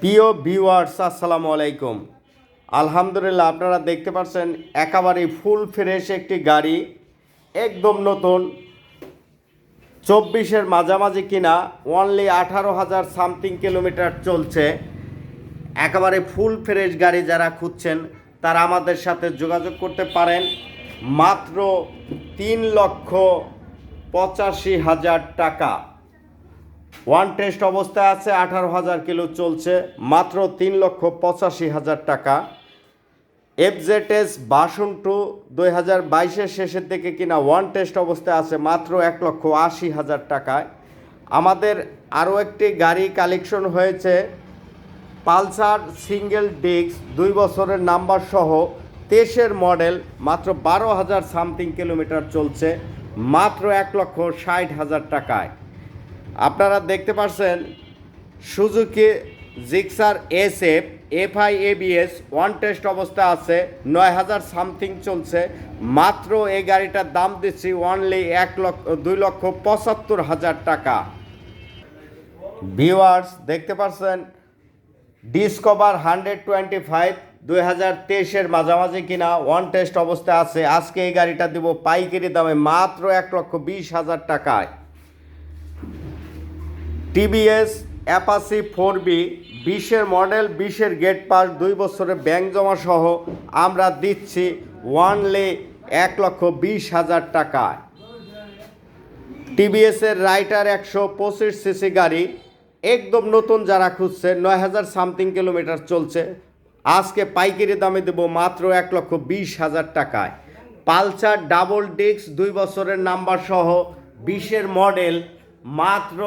প্রিয় ভিউয়ার্স, আসসালামু আলাইকুম। আলহামদুলিল্লাহ, আপনারা দেখতে পাচ্ছেন একেবারেই ফুল ফ্রেশ একটি গাড়ি, একদম নতুন, 24-এর মাঝামাঝি কিনা, অনলি 18,000 সামথিং কিলোমিটার চলছে। একেবারে ফুল ফ্রেশ গাড়ি যারা খুঁজছেন তারা আমাদের সাথে যোগাযোগ করতে পারেন। মাত্র 3,85,000 টাকা। ওয়ান টেস্ট অবস্থায় আছে, 18,000 কিলো চলছে, মাত্র 3,85,000 টাকা। FZS ভার্সন 2 2022-এর শেষের দিকে কিনা ওয়ান টেস্ট অবস্থায় আছে, মাত্র 1,80,000 টাকায়। আমাদের আরও একটি গাড়ি কালেকশন হয়েছে, পালসার সিঙ্গেল ডিস্ক 2 বছরের নাম্বার সহ 23-এর মডেল, মাত্র 12,000 সামথিং কিলোমিটার চলছে, মাত্র 1,60,000 টাকায়। আপনারা দেখতে পাচ্ছেন Suzuki Gixxer SF FI ABS one test অবস্থা আছে, 9,000 সামথিং চলছে, মাত্র এই গাড়িটার দাম দিচ্ছি অনলি 2,75,000 টাকা। ভিউয়ার্স, দেখতে পাচ্ছেন ডিসকভার 125 2023-এর মাঝামাঝি কিনা ওয়ান টেস্ট অবস্থায় আছে। আজকে এই গাড়িটা দেব পাইকারি দামে মাত্র 1,20,000 টাকায়। TVS অ্যাপাচি 4B 20-এর মডেল, 20-এর গেট পাস, 2 বছরের ব্যাংক জমা সহ আমরা দিচ্ছি অনলি 1,20,000 টাকায়। TVS-এর রাইটার 125 সিসি গাড়ি, একদম নতুন, যারা খুঁজছে, 9,000 সামথিং কিলোমিটার চলছে, আজকে পাইকারি দামে দেব মাত্র 1,20,000 টাকায়। পালসার ডাবল ডিস্ক 2 বছরের নাম্বার সহ 20-এর মডেল, মাত্র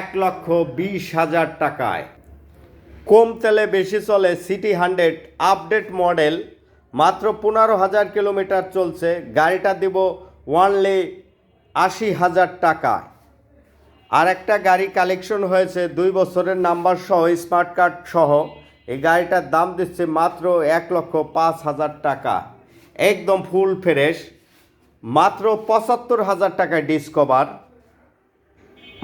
1,20,000 টাকায়। কম তেলে বেশি চলে সিটি 100 আপডেট মডেল, মাত্র 15,000 কিলোমিটার চলছে, গাড়িটা দিব অনলি 80,000 টাকায়। আর একটা গাড়ি কালেকশন হয়েছে 2 বছরের নাম্বার সহ স্মার্ট কার্ড সহ, এই গাড়িটার দাম দিচ্ছে মাত্র 1,05,000 টাকা, একদম ফুল ফ্রেশ, মাত্র 75,000 টাকায় ডিসকভার,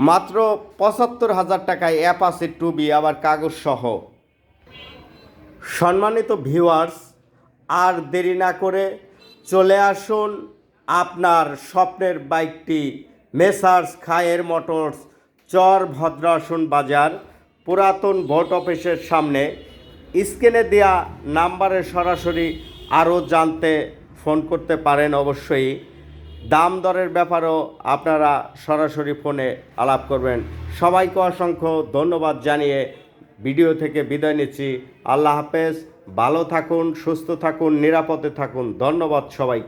মাত্র 75,000 টাকায় অ্যাপাচি 2B, আবার কাগজ সহ। সম্মানিত ভিউয়ার্স, আর দেরি না করে চলে আসুন আপনার স্বপ্নের বাইকটি মেসার্স খায়ের মোটরস, চর ভদ্রাসন বাজার, পুরাতন ভোট অফিসের সামনে। স্ক্রিনে দেওয়া নাম্বারে সরাসরি আরও জানতে ফোন করতে পারেন। অবশ্যই দাম দরের ব্যাপারেও আপনারা সরাসরি ফোনে আলাপ করবেন। সবাইকে অসংখ্য ধন্যবাদ জানিয়ে ভিডিও থেকে বিদায় নিচ্ছি। আল্লাহ হাফেজ, ভালো থাকুন, সুস্থ থাকুন, নিরাপদে থাকুন। ধন্যবাদ সবাইকে।